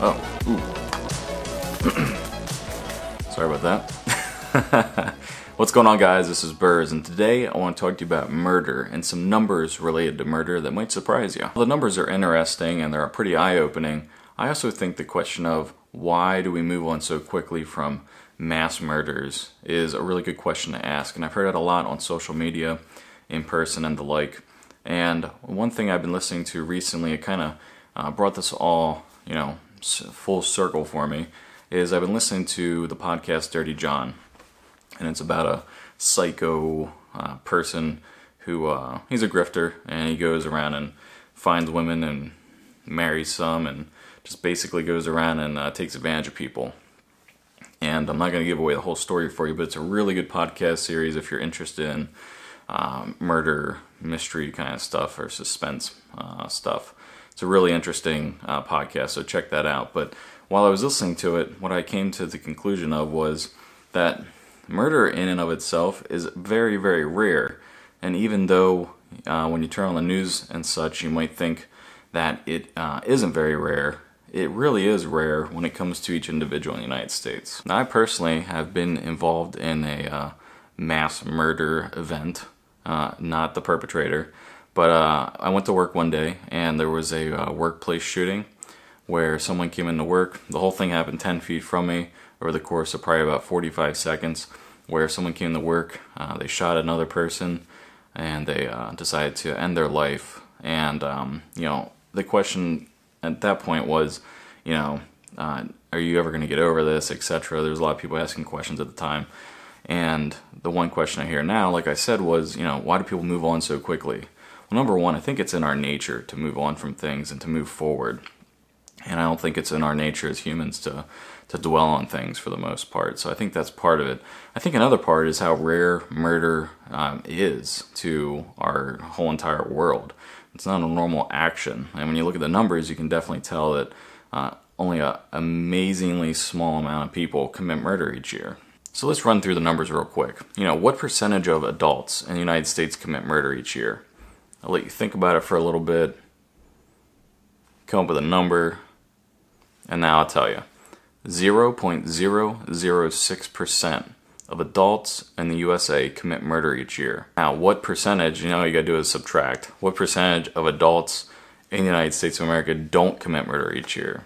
Oh, ooh. Sorry about that. What's going on, guys? This is Burrs, and today I want to talk to you about murder and some numbers related to murder that might surprise you. The numbers are interesting and they're pretty eye-opening. I also think the question of why do we move on so quickly from mass murders is a really good question to ask, and I've heard it a lot on social media, in person, and the like. And one thing I've been listening to recently, it kind of brought this all, full circle for me, is I've been listening to the podcast Dirty John, and it's about a psycho person who, he's a grifter, and he goes around and finds women and marries some, and just basically goes around and takes advantage of people. And I'm not going to give away the whole story for you, but it's a really good podcast series if you're interested in murder, mystery kind of stuff, or suspense stuff. It's a really interesting podcast, so check that out. But while I was listening to it, what I came to the conclusion of was that murder in and of itself is very, very rare. And even though when you turn on the news and such, you might think that it isn't very rare, it really is rare when it comes to each individual in the United States. Now, I personally have been involved in a mass murder event, not the perpetrator, but I went to work one day and there was a workplace shooting where someone came into work. The whole thing happened 10 feet from me over the course of probably about 45 seconds, where someone came to work, they shot another person, and they decided to end their life. And, the question at that point was, are you ever going to get over this, etc. There's a lot of people asking questions at the time. And the one question I hear now, like I said, was, why do people move on so quickly? Well, number one, I think it's in our nature to move on from things and to move forward. And I don't think it's in our nature as humans to dwell on things for the most part. So I think that's part of it. I think another part is how rare murder is to our whole entire world. It's not a normal action. And when you look at the numbers, you can definitely tell that only an amazingly small amount of people commit murder each year. So let's run through the numbers real quick. What percentage of adults in the United States commit murder each year? I'll let you think about it for a little bit, come up with a number, and now I'll tell you. 0.006% of adults in the USA commit murder each year. Now, what percentage, all you gotta do is subtract. What percentage of adults in the United States of America don't commit murder each year?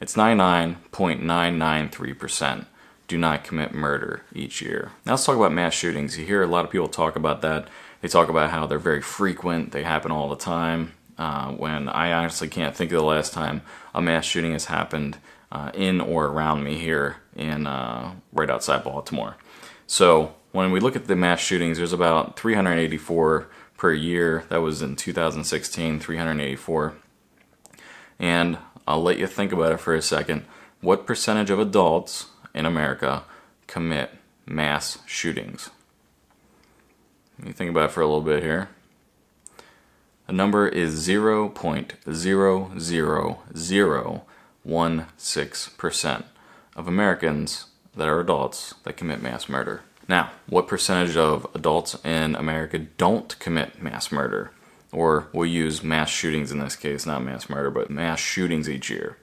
It's 99.993% do not commit murder each year. Now let's talk about mass shootings. You hear a lot of people talk about that. They talk about how they're very frequent, they happen all the time, when I honestly can't think of the last time a mass shooting has happened in or around me here in right outside Baltimore. So when we look at the mass shootings, there's about 384 per year. That was in 2016, 384. And I'll let you think about it for a second. What percentage of adults in America commit mass shootings? Let me think about it for a little bit here. The number is 0.00016% of Americans that are adults that commit mass murder. Now, what percentage of adults in America don't commit mass murder? Or we'll use mass shootings in this case, not mass murder, but mass shootings each year.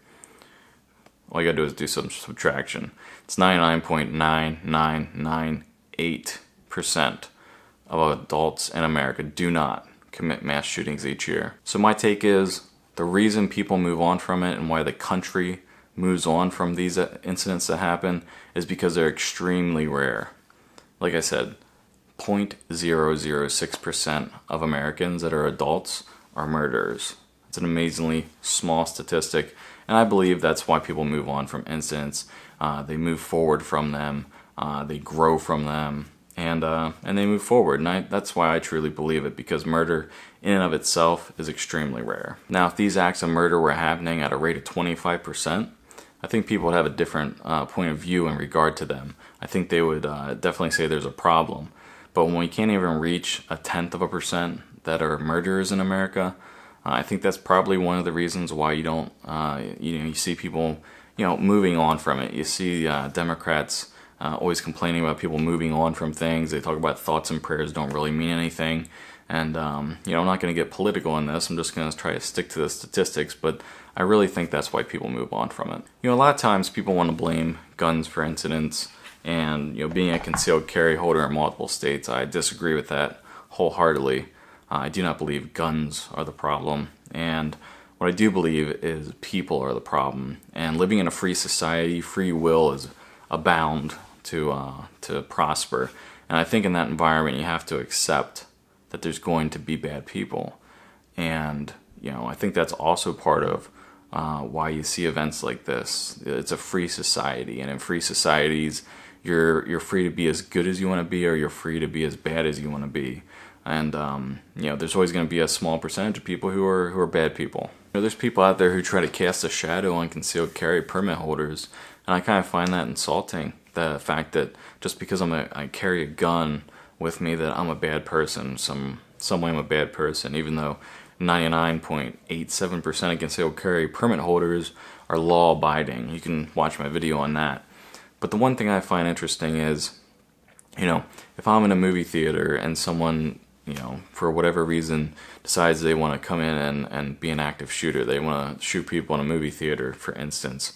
All you gotta do is do some subtraction. It's 99.9998% of adults in America do not commit mass shootings each year. So my take is the reason people move on from it and why the country moves on from these incidents that happen is because they're extremely rare. Like I said, 0.006% of Americans that are adults are murderers. It's an amazingly small statistic, and I believe that's why people move on from incidents. They move forward from them, they grow from them, and they move forward. And that's why I truly believe it, because murder in and of itself is extremely rare. Now, if these acts of murder were happening at a rate of 25%, I think people would have a different point of view in regard to them. I think they would definitely say there's a problem. But when we can't even reach 0.1% that are murderers in America, I think that's probably one of the reasons why you don't, you see people, moving on from it. You see Democrats always complaining about people moving on from things. They talk about thoughts and prayers don't really mean anything. And, you know, I'm not going to get political in this. I'm just going to try to stick to the statistics, but I really think that's why people move on from it. You know, a lot of times people want to blame guns for incidents and, you know, being a concealed carry holder in multiple states. I disagree with that wholeheartedly. I do not believe guns are the problem, and what I do believe is people are the problem. And living in a free society, free will is abound to prosper. And I think in that environment you have to accept that there's going to be bad people. And, you know, I think that's also part of why you see events like this. It's a free society, and in free societies you're free to be as good as you want to be, or you're free to be as bad as you want to be. And you know, there's always going to be a small percentage of people who are bad people. You know, there's people out there who try to cast a shadow on concealed carry permit holders, and I kind of find that insulting. The fact that just because I carry a gun with me, that I'm a bad person, some way I'm a bad person, even though 99.87% of concealed carry permit holders are law-abiding. You can watch my video on that. But the one thing I find interesting is, you know, if I'm in a movie theater and someone, you know, for whatever reason decides they want to come in and be an active shooter, they want to shoot people in a movie theater, for instance,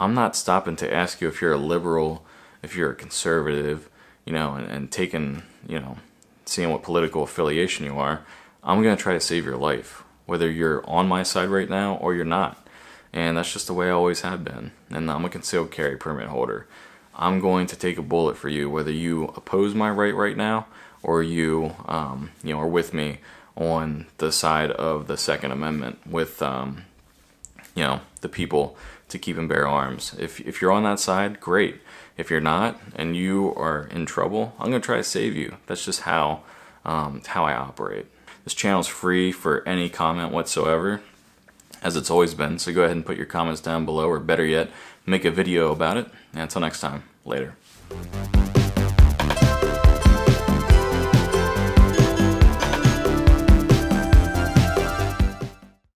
I'm not stopping to ask you if you're a liberal, if you're a conservative, you know, and taking, you know, seeing what political affiliation you are. I'm going to try to save your life, whether you're on my side right now or you're not. And that's just the way I always have been. And I'm a concealed carry permit holder. I'm going to take a bullet for you, whether you oppose my right now or you, you know, are with me on the side of the Second Amendment with, you know, the people to keep and bear arms. If you're on that side, great. If you're not and you are in trouble, I'm going to try to save you. That's just how I operate. This channel's free for any comment whatsoever, as it's always been, so go ahead and put your comments down below, or better yet, make a video about it. And until next time, later.